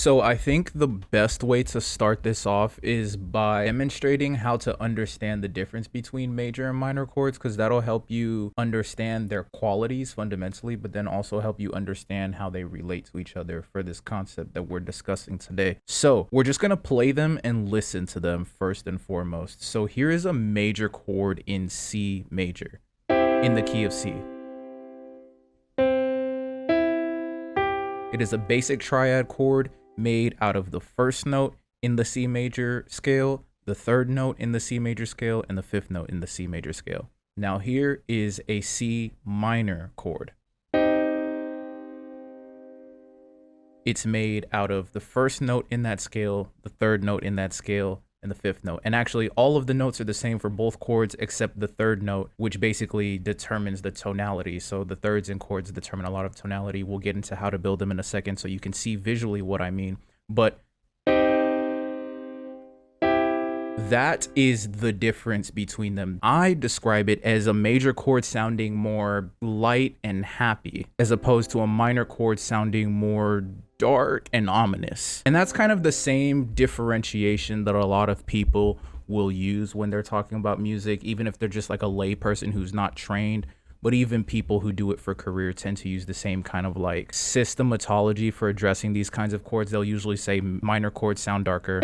So I think the best way to start this off is by demonstrating how to understand the difference between major and minor chords, because that'll help you understand their qualities fundamentally, but then also help you understand how they relate to each other for this concept that we're discussing today. So we're just gonna play them and listen to them first and foremost. So here is a major chord in C major, in the key of C. It is a basic triad chord made out of the first note in the C major scale, the third note in the C major scale, and the fifth note in the C major scale. Now here is a C minor chord. It's made out of the first note in that scale, the third note in that scale, and the fifth note. And actually all of the notes are the same for both chords except the third note, which basically determines the tonality. So the thirds in chords determine a lot of tonality. We'll get into how to build them in a second so you can see visually what I mean. But that is the difference between them. I describe it as a major chord sounding more light and happy, as opposed to a minor chord sounding more dark and ominous. And that's kind of the same differentiation that a lot of people will use when they're talking about music, even if they're just like a lay person who's not trained. But even people who do it for career tend to use the same kind of like systematology for addressing these kinds of chords. They'll usually say minor chords sound darker,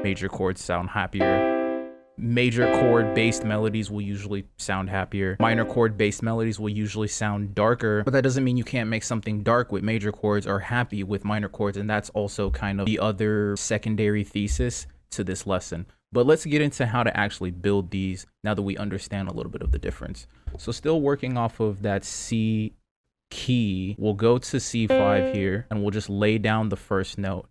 major chords sound happier. Major chord based melodies will usually sound happier. Minor chord based melodies will usually sound darker, but that doesn't mean you can't make something dark with major chords or happy with minor chords. And that's also kind of the other secondary thesis to this lesson. But let's get into how to actually build these now that we understand a little bit of the difference. So still working off of that C key, we'll go to C5 here and we'll just lay down the first note.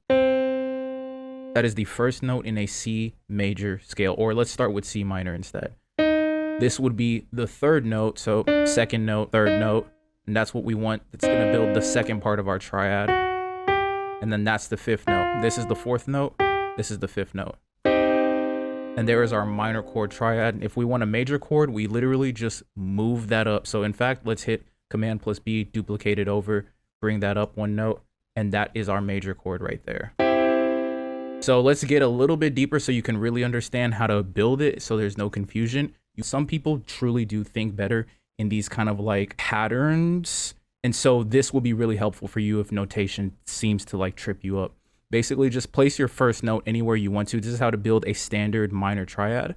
That is the first note in a C major scale, or let's start with C minor instead. This would be the third note, so second note, third note, and that's what we want. It's gonna build the second part of our triad. And then that's the fifth note. This is the fourth note, this is the fifth note. And there is our minor chord triad. If we want a major chord, we literally just move that up. So in fact, let's hit Command plus B, duplicate it over, bring that up one note, and that is our major chord right there. So let's get a little bit deeper so you can really understand how to build it so there's no confusion. Some people truly do think better in these kind of like patterns. And so this will be really helpful for you if notation seems to like trip you up. Basically just place your first note anywhere you want to. This is how to build a standard minor triad.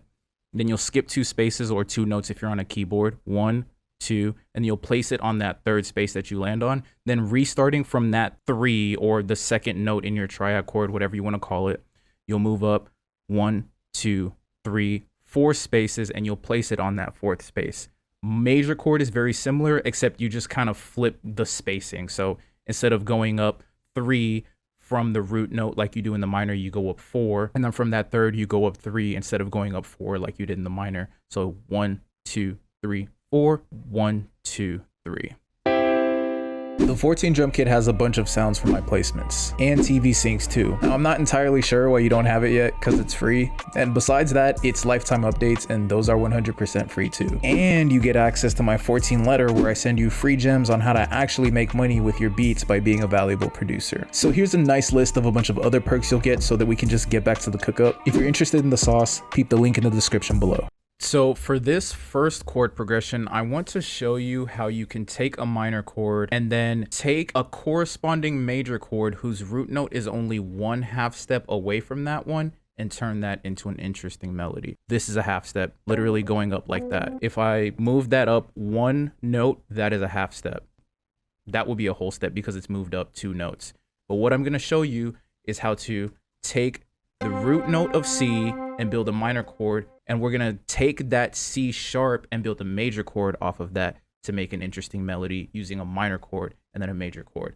Then you'll skip 2 spaces or 2 notes if you're on a keyboard. 1, 2, and you'll place it on that third space that you land on. Then restarting from that 3 or the second note in your triad chord, whatever you want to call it, you'll move up 1, 2, 3, 4 spaces and you'll place it on that 4th space. Major chord is very similar, except you just kind of flip the spacing. So instead of going up 3 from the root note like you do in the minor, you go up 4, and then from that third you go up 3 instead of going up 4 like you did in the minor. So 1, 2, 3, 4, 1, 2, 3. The 14 drum kit has a bunch of sounds for my placements and TV syncs too. Now I'm not entirely sure why you don't have it yet because it's free, and besides that it's lifetime updates and those are 100% free too. And you get access to my 14 letter where I send you free gems on how to actually make money with your beats by being a valuable producer. So here's a nice list of a bunch of other perks you'll get so that we can just get back to the cook up. If you're interested in the sauce, peep the link in the description below. So for this first chord progression, I want to show you how you can take a minor chord and then take a corresponding major chord whose root note is only 1 half step away from that one and turn that into an interesting melody. This is a half step, literally going up like that. If I move that up 1 note, that is a half step. That will be a whole step because it's moved up 2 notes. But what I'm going to show you is how to take the root note of C and build a minor chord, and we're gonna take that C sharp and build a major chord off of that to make an interesting melody using a minor chord and then a major chord.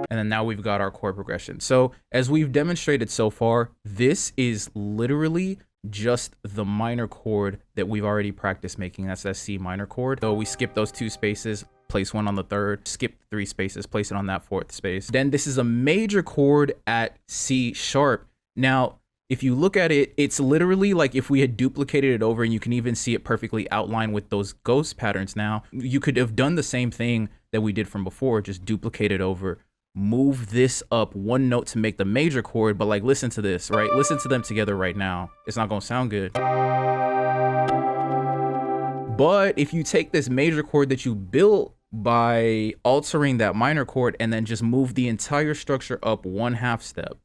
And then now we've got our chord progression. So as we've demonstrated so far, this is literally just the minor chord that we've already practiced making. That's that C minor chord. So we skip those 2 spaces, place 1 on the third, skip 3 spaces, place it on that 4th space. Then this is a major chord at C sharp. Now if you look at it, it's literally like if we had duplicated it over, and you can even see it perfectly outlined with those ghost patterns now. You could have done the same thing that we did from before, just duplicate it over, move this up one note to make the major chord, but like listen to this, right? Listen to them together right now. It's not gonna sound good. But if you take this major chord that you built by altering that minor chord and then just move the entire structure up 1/2 step.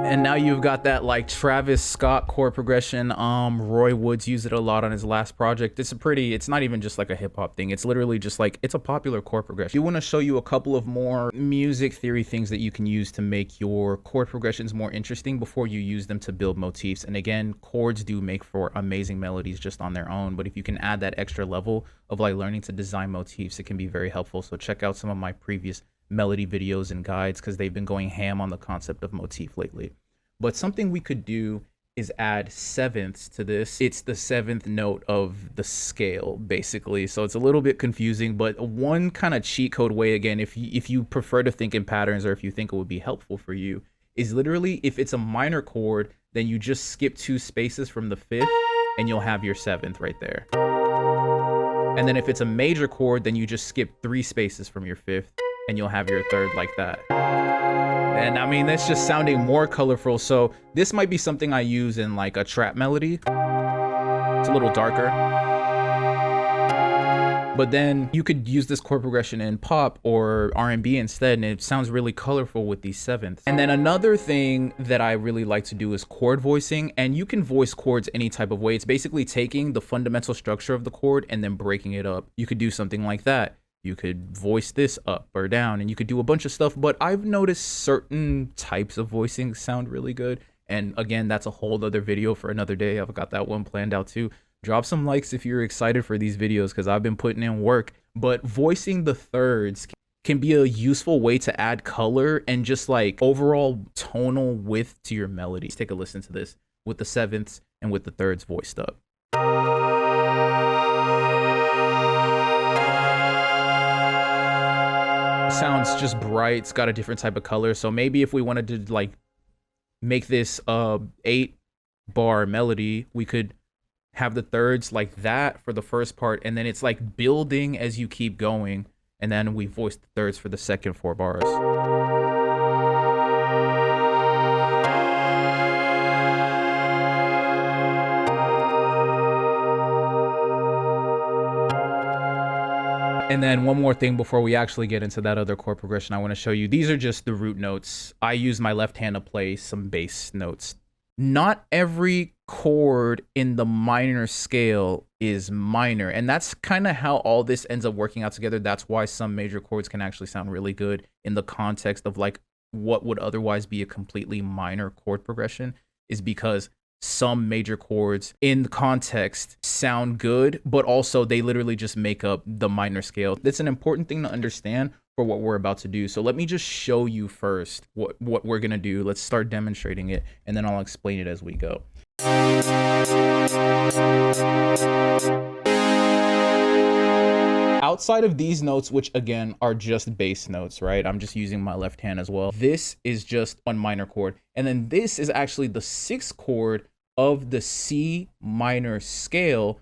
And now you've got that like Travis Scott chord progression. Roy Woods used it a lot on his last project. It's not even just like a hip hop thing. It's literally just like, it's a popular chord progression. I want to show you a couple of more music theory things that you can use to make your chord progressions more interesting before you use them to build motifs. And again, chords do make for amazing melodies just on their own, but if you can add that extra level of like learning to design motifs, it can be very helpful. So check out some of my previous melody videos and guides, because they've been going ham on the concept of motif lately. But something we could do is add sevenths to this. It's the 7th note of the scale, basically. So it's a little bit confusing, but one kind of cheat code way, again, if you prefer to think in patterns, or if you think it would be helpful for you, is literally if it's a minor chord, then you just skip 2 spaces from the 5th and you'll have your 7th right there. And then if it's a major chord, then you just skip 3 spaces from your 5th and you'll have your 3rd like that. And I mean, that's just sounding more colorful. So this might be something I use in like a trap melody. It's a little darker. But then you could use this chord progression in pop or R&B instead, and it sounds really colorful with these 7ths. And then another thing that I really like to do is chord voicing, and you can voice chords any type of way. It's basically taking the fundamental structure of the chord and then breaking it up. You could do something like that. You could voice this up or down, and you could do a bunch of stuff, but I've noticed certain types of voicing sound really good. And again, that's a whole other video for another day. I've got that one planned out too. Drop some likes if you're excited for these videos, because I've been putting in work. But voicing the thirds can be a useful way to add color and just like overall tonal width to your melody. Let's take a listen to this with the 7ths and with the 3rds voiced up. Sounds just bright. It's got a different type of color. So maybe if we wanted to like make this 8-bar melody, we could have the 3rds like that for the first part, and then it's like building as you keep going, and then we voice the 3rds for the second 4 bars. And then one more thing before we actually get into that other chord progression I want to show you. These are just the root notes. I use my left hand to play some bass notes. Not every chord in the minor scale is minor, and that's kind of how all this ends up working out together. That's why some major chords can actually sound really good in the context of like what would otherwise be a completely minor chord progression, is because some major chords in context sound good, but also they literally just make up the minor scale. That's an important thing to understand for what we're about to do. So let me just show you first what we're gonna do. Let's start demonstrating it, and then I'll explain it as we go. Outside of these notes, which again are just bass notes, right? I'm just using my left hand as well. This is just one minor chord. And then this is actually the 6th chord of the C minor scale.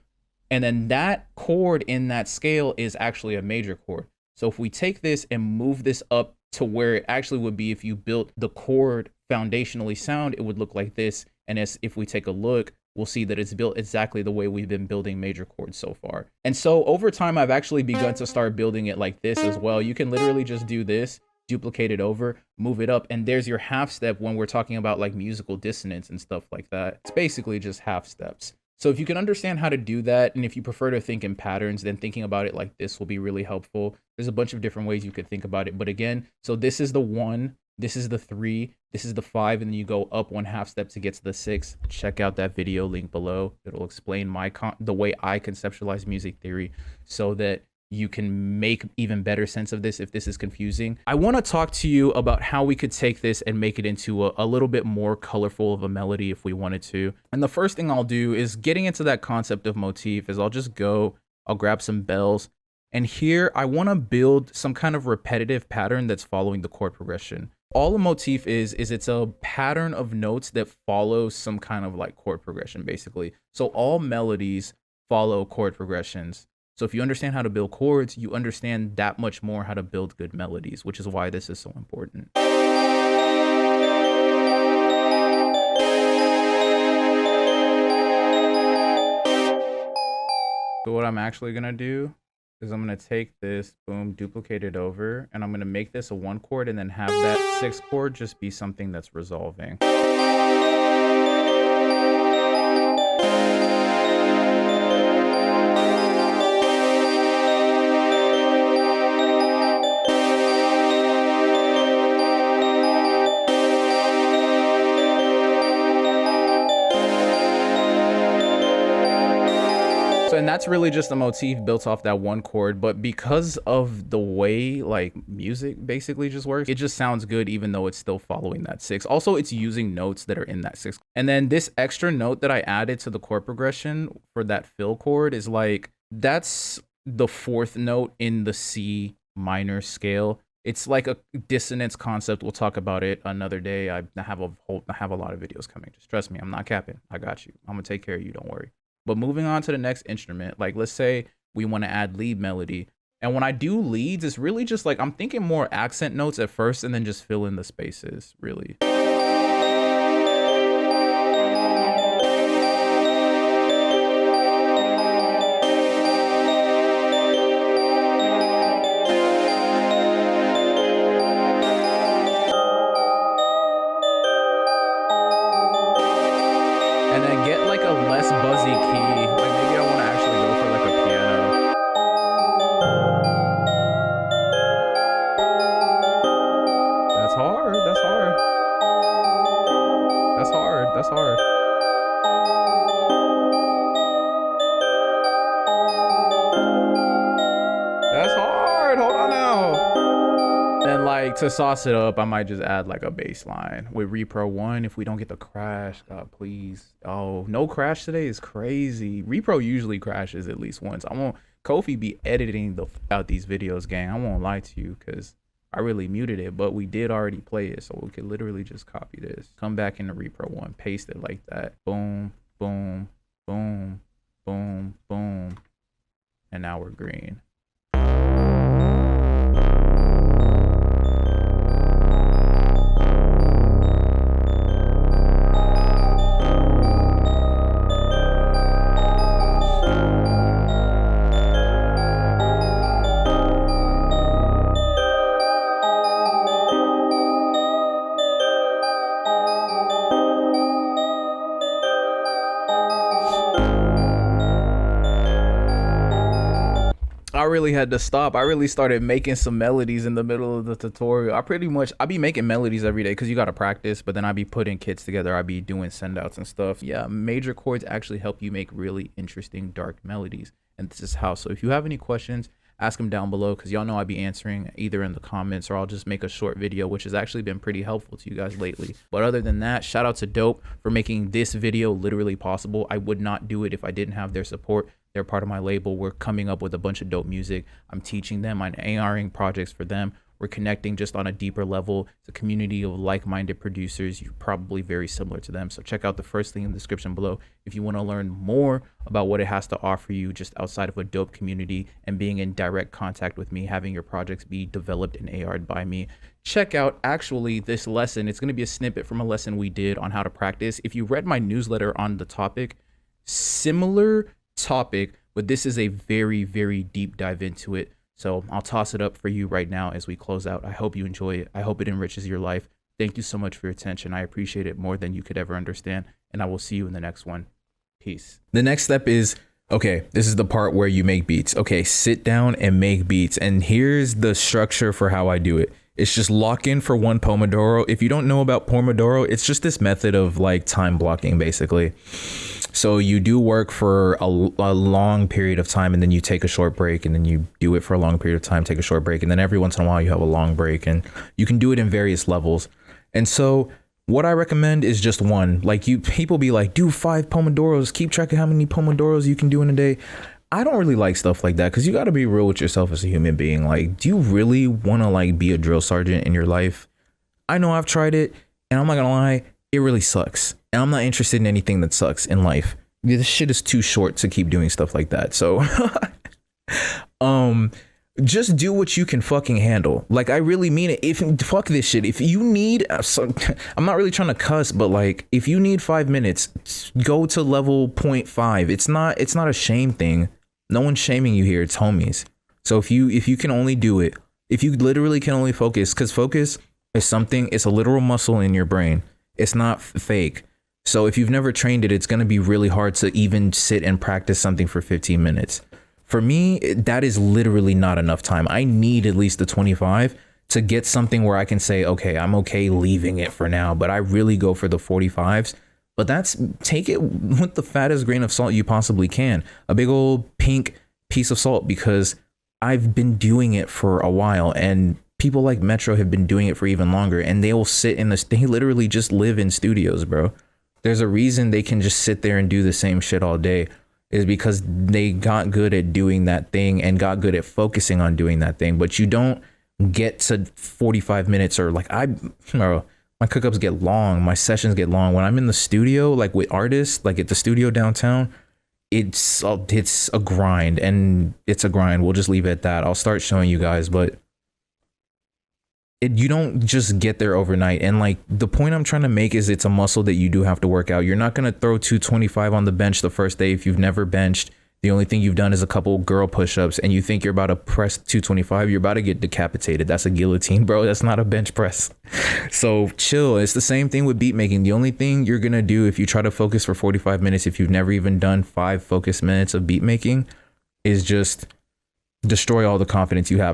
And then that chord in that scale is actually a major chord. So if we take this and move this up to where it actually would be if you built the chord foundationally sound, it would look like this. And if we take a look, we'll see that it's built exactly the way we've been building major chords so far. And so over time, I've actually begun to start building it like this as well. You can literally just do this, duplicate it over, move it up, and there's your half step when we're talking about like musical dissonance and stuff like that. It's basically just half steps. So if you can understand how to do that, and if you prefer to think in patterns, then thinking about it like this will be really helpful. There's a bunch of different ways you could think about it. But again, so this is the 1, this is the 3, this is the 5, and then you go up 1/2 step to get to the 6. Check out that video link below. It'll explain the way I conceptualize music theory so that you can make even better sense of this if this is confusing. I want to talk to you about how we could take this and make it into a little bit more colorful of a melody if we wanted to. And the first thing I'll do is getting into that concept of motif is I'll grab some bells, And here I want to build some kind of repetitive pattern that's following the chord progression. All a motif is it's a pattern of notes that follows some kind of like chord progression, basically. So all melodies follow chord progressions. So if you understand how to build chords, you understand that much more how to build good melodies, which is why this is so important. So what I'm actually gonna do is I'm gonna take this, boom, duplicate it over, and I'm gonna make this a 1 chord and then have that 6 chord just be something that's resolving. And that's really just a motif built off that 1 chord, but because of the way like music basically just works, it just sounds good even though it's still following that 6. Also, it's using notes that are in that 6. And then this extra note that I added to the chord progression for that fill chord is like, that's the 4th note in the C minor scale. It's like a dissonance concept. We'll talk about it another day. I have a lot of videos coming. Just trust me, I'm not capping. I got you. I'm gonna take care of you, don't worry. But moving on to the next instrument, like let's say we want to add lead melody. And when I do leads, it's really just like, I'm thinking more accent notes at first and then just fill in the spaces, really. And then get like a less buzzy key. Like maybe I want to actually go for like a piano. That's hard. That's hard. That's hard. That's hard. That's hard. Hold on now. Then like to sauce it up, I might just add like a bass line with Repro 1 if we don't get the crash. God, please. Oh, no crash today is crazy. Repro usually crashes at least once. I won't Kofi be editing out these videos, gang. I won't lie to you because I really muted it, but we did already play it, so we could literally just copy this. Come back into Repro 1, paste it like that. Boom, boom, boom, boom, boom. And now we're green. I really had to stop. I really started making some melodies in the middle of the tutorial. I be making melodies every day because you got to practice, but then I be putting kits together. I be doing send outs and stuff. Yeah, major chords actually help you make really interesting dark melodies. And this is how. So if you have any questions, ask them down below because y'all know I be answering either in the comments or I'll just make a short video, which has actually been pretty helpful to you guys lately. But other than that, shout out to Dope for making this video literally possible. I would not do it if I didn't have their support. They're part of my label. We're coming up with a bunch of dope music. I'm teaching them. I'm ARing projects for them. We're connecting just on a deeper level. It's a community of like-minded producers. You're probably very similar to them. So check out the first link in the description below if you want to learn more about what it has to offer you just outside of a dope community and being in direct contact with me, having your projects be developed and AR'd by me. Check out actually this lesson. It's going to be a snippet from a lesson we did on how to practice. If you read my newsletter on the topic, similar topic, but this is a very, very deep dive into it. So I'll toss it up for you right now as we close out. I hope you enjoy it. I hope it enriches your life. Thank you so much for your attention. I appreciate it more than you could ever understand. And I will see you in the next one. Peace. The next step is, okay, this is the part where you make beats. Okay, sit down and make beats. And here's the structure for how I do it. It's just lock in for 1 Pomodoro. If you don't know about Pomodoro, it's just this method of like time blocking basically. So you do work for a long period of time and then you take a short break and then you do it for a long period of time, take a short break. And then every once in a while you have a long break and you can do it in various levels. And so what I recommend is just 1. Like people be like, do 5 Pomodoros, keep track of how many Pomodoros you can do in a day. I don't really like stuff like that because you got to be real with yourself as a human being. Like, do you really want to like be a drill sergeant in your life? I know I've tried it, and I'm not gonna lie, it really sucks. And I'm not interested in anything that sucks in life. This shit is too short to keep doing stuff like that. So, just do what you can fucking handle. Like, I really mean it. If fuck this shit. If you need, I'm not really trying to cuss, but like, if you need 5 minutes, go to level 0.5. It's not a shame thing. No one's shaming you here. It's homies. So if you can only do it, if you literally can only focus, because focus is something, it's a literal muscle in your brain. It's not fake. So if you've never trained it, it's going to be really hard to even sit and practice something for 15 minutes. For me, that is literally not enough time. I need at least the 25 to get something where I can say, okay, I'm okay leaving it for now, but I really go for the 45s. But take it with the fattest grain of salt you possibly can. A big old pink piece of salt, because I've been doing it for a while, and people like Metro have been doing it for even longer, and they will sit in they literally just live in studios, bro. There's a reason they can just sit there and do the same shit all day, is because they got good at doing that thing and got good at focusing on doing that thing. But you don't get to 45 minutes or like my cookups get long, my sessions get long. When I'm in the studio, like with artists, like at the studio downtown, it's a grind, and it's a grind. We'll just leave it at that. I'll start showing you guys, but you don't just get there overnight. And like, the point I'm trying to make is it's a muscle that you do have to work out. You're not going to throw 225 on the bench the first day if you've never benched. The only thing you've done is a couple girl push-ups, and you think you're about to press 225. You're about to get decapitated. That's a guillotine, bro. That's not a bench press. So chill. It's the same thing with beat making. The only thing you're going to do if you try to focus for 45 minutes, if you've never even done 5 focus minutes of beat making, is just destroy all the confidence you have.